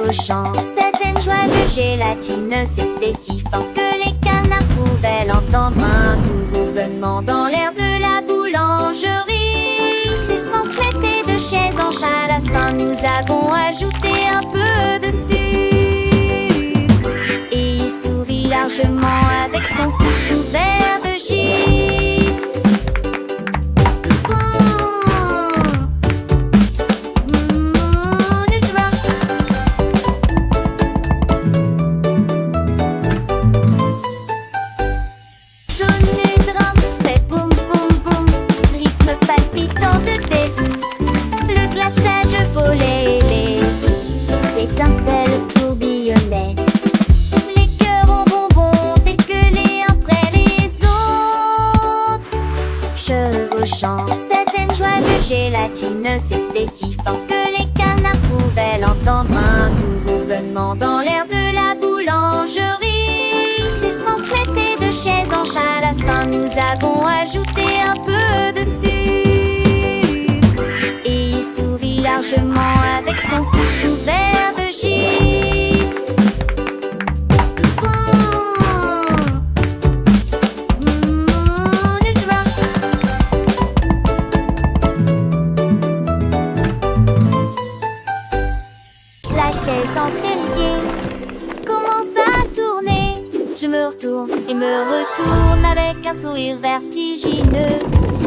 au champ. Certaines joies de gélatine, c'était si fort que les canards pouvaient l'entendre. Un doux bourdonnement dans l'air de la boulangerie. Ils se transmettaient de chaise en chaise. À la fin, nous avons ajouté un peu de sucre. Et il sourit largement avec son pouce couvert de givre. Certaines joies de gélatine, c'était si fort que les canards pouvaient l'entendre. Un doux bourdonnement dans l'air de la boulangerie. Ils se transmettaient de chaise en chaise. À la fin, nous avons ajouté un peu de sucre. Et il sourit largement avec son pouce couvert de givre. La chaise en cerisier commence à tourner. Je me retourne et me retourne avec un sourire vertigineux.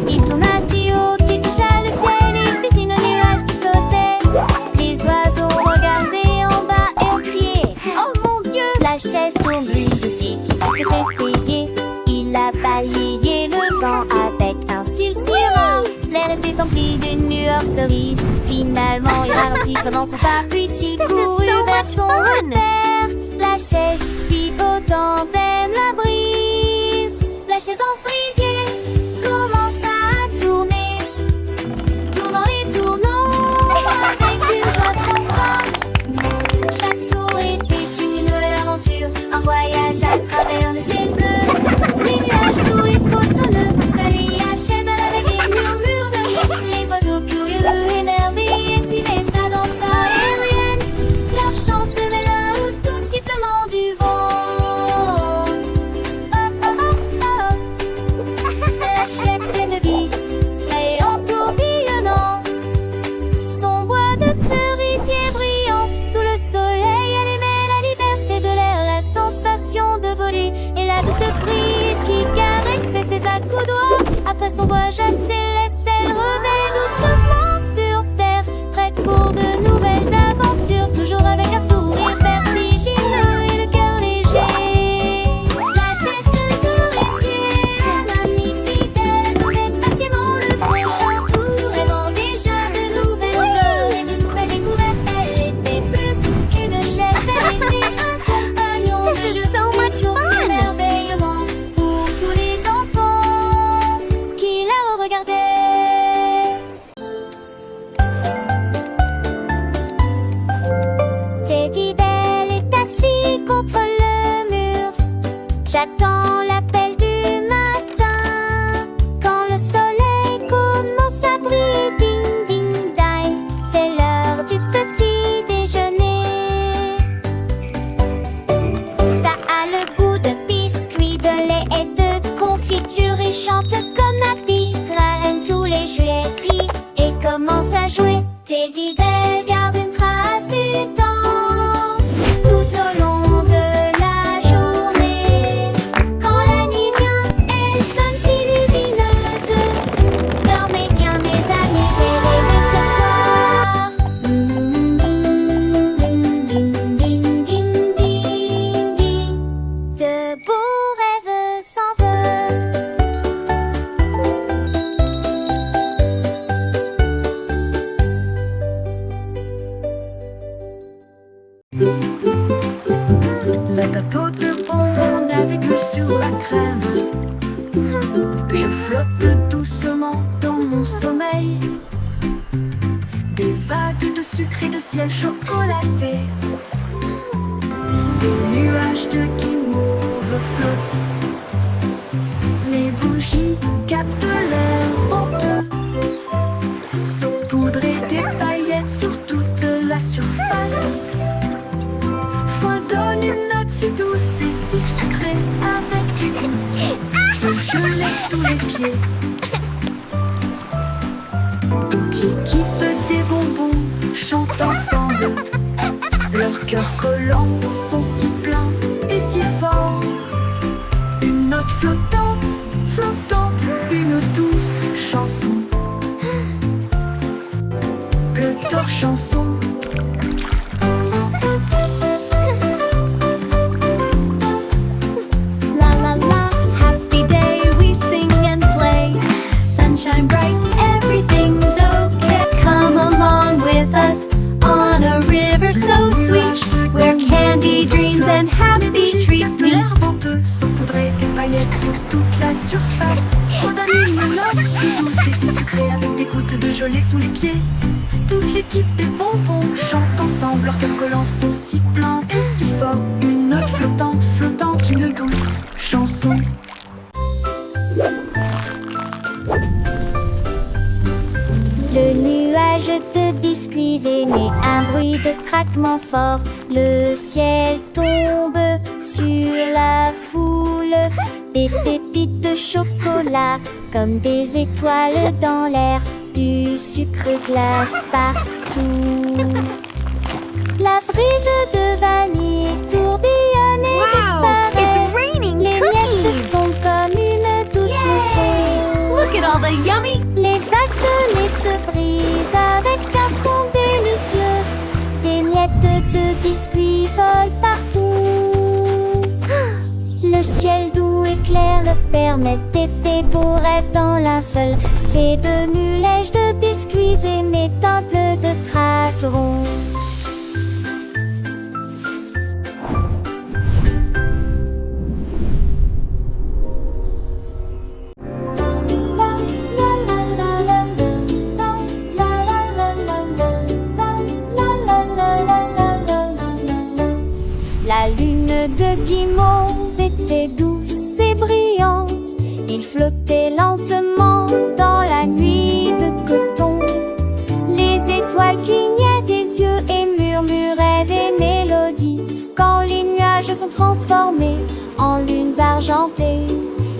Il tourne si haut qu'il touche à le ciel. Il dessine un nuage qui flottait. Les oiseaux regardaient en bas et ont crié: oh mon Dieu! La chaise tourne lui depuis qu'il peut essayer. Il a balayé le vent avec un style si rare. L'air était empli d'une lueur cerise. Finalement, il ralentit pendant son pas, puis il courut vers son repère. La chaise pivotante aime la brise. La chaise en cerisier commence à tourner, tournant et tournant avec une joie sans fin. Chaque tour était une nouvelle aventure, un voyage à travers le ciel bleu. Les nuages doux et cotonneux saluaient la chaise avec des murmures de joie. Les oiseaux curieux émerveillés suivaient sa danse aérienne. Leur chant se mêla au doux sifflement du vent. Oh, oh, oh, oh. La chaise pleine de vie et en tourbillonnant. Son bois de cerisier brillant sous le soleil allumait la liberté de l'air, la sensation de voler et la douce brise qui caressait ses accoudoirs. Après son voyage céleste, elle revint doucement sur terre, prête pour de nouvelles aventures, toujours avec un sourire vertigineux et le cœur léger. La chaise cerisier, un ami fidèle, attendait patiemment le prochain tour, rêvant déjà de nouvelles odeurs et de nouvelles découvertes. Elle était plus qu'une chaise, elle était un compagnon de jeu, une source d'émerveillement pour tous les enfants qui la regardaient. Teddy Bell est assis contre le mur. J'attends l'appel du matin. Quand le soleil commence à briller, ding ding ding, c'est l'heure du petit déjeuner. Ça a le goût de biscuits, de lait et de confiture. Et chante comme Nappy, graine tous les juillet crie et commence à jouer. Teddy Bell garde une trace du temps tout au long de la journée. Quand la nuit vient, elle sonne si lumineuse. Dormez bien mes amis, réveillez ce soir. Ding ding ding ding ding ding. De beaux rêves s'envolent. Le gâteau de bonbons avec le sur la crème. Je flotte doucement dans mon sommeil. Des vagues de sucre et de ciel chocolaté. Des nuages de guimauve flottent. Les bougies captent l'air venteux. Saupoudrées des paillettes sur toute la surface. sous les pieds. Toute l'équipe des bonbons chante ensemble. Leurs cœurs collants sont si pleins et si forts. Une note flottante, flottante, une douce chanson. Leur chanson. La la la, happy day, we sing and play. Sunshine bright, everything's okay. Come along with us on a river so sweet, where candy dreams and happy treats meet. L'air venteux saupoudré des paillettes sur toute la surface. On donne une note si douce et si sucrée avec des gouttes de gelée sous les pieds. Toute l'équipe des bonbons chante ensemble, leurs cœurs collants sont si pleins et si forts. Une note flottante, flottante, une douce chanson. Le nuage de biscuits émet un bruit de craquement fort. Le ciel tombe sur la foule. Des pépites de chocolat comme des étoiles dans l'air. Du sucre glace partout. La brise de vanille tourbillonne et disparaît. Les miettes font comme une douce mousson. Look at all the yummy. Les vagues de lait se brisent avec un son délicieux. Des miettes de biscuits volent partout. Le ciel doux et clair le permet d'effets beaux rêves dans linceul. C'est de mulèges de biscuits et mes temples de traterons. La lune de guimauve était douce et brillante. Il flottait lentement dans la nuit de coton. Les étoiles clignaient des yeux et murmuraient des mélodies. Quand les nuages sont transformés en lunes argentées,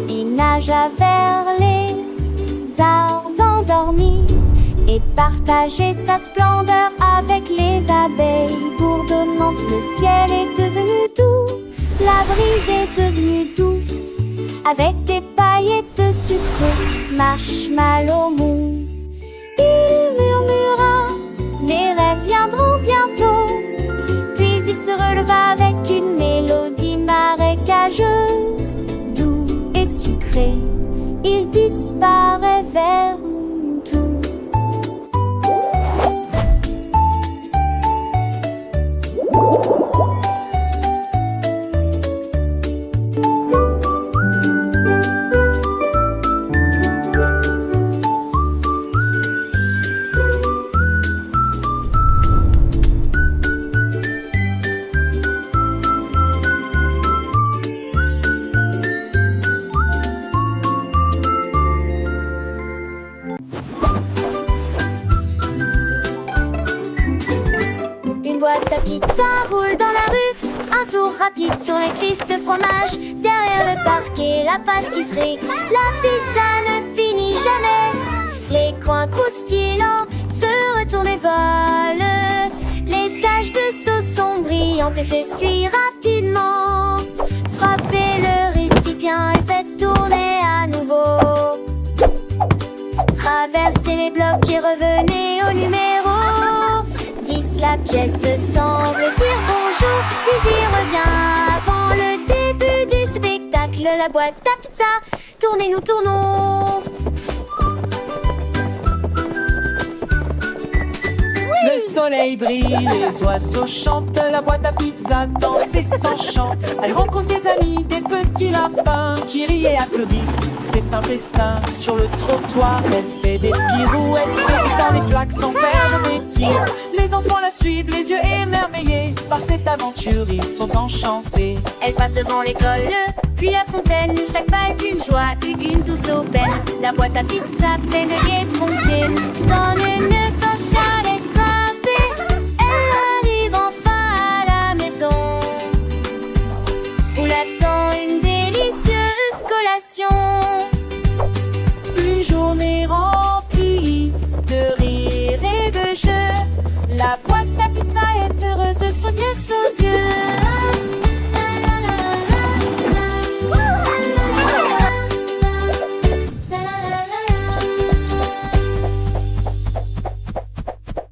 il nagea vers les arbres endormis et partageait sa splendeur avec les abeilles bourdonnantes. Le ciel est devenu doux, la brise est devenue douce, avec des paillettes de sucre, marshmallow mou. Il murmura, les rêves viendront bientôt. Puis il se releva avec une mélodie marécageuse, doux et sucré. Il disparaît vers tout. Boîte à pizza roule dans la rue, un tour rapide sur les cuisses de fromage. Derrière le parquet, la pâtisserie, la pizza ne finit jamais. Les coins croustillants se retournent et volent. Les taches de sauce sont brillantes et s'essuient rapidement. Frappez le récipient et faites tourner à nouveau. Traversez les blocs et revenez au numéro 10. La pièce semble dire bonjour, puis il revient avant le début du spectacle. La boîte à pizza, tournez, nous tournons. Le soleil brille, les oiseaux chantent, la boîte à pizza danse et s'enchante. Elle rencontre des amis, des petits lapins qui rient et applaudissent. C'est un festin sur le trottoir. Elle fait des pirouettes dans les flaques sans faire de bêtises. Les enfants la suivent, les yeux émerveillés. Par cette aventure, ils sont enchantés. Elle passe devant l'école, puis la fontaine. Chaque pas est une joie, une douce aubaine. La boîte à pizza pleine de gaieté spontanée.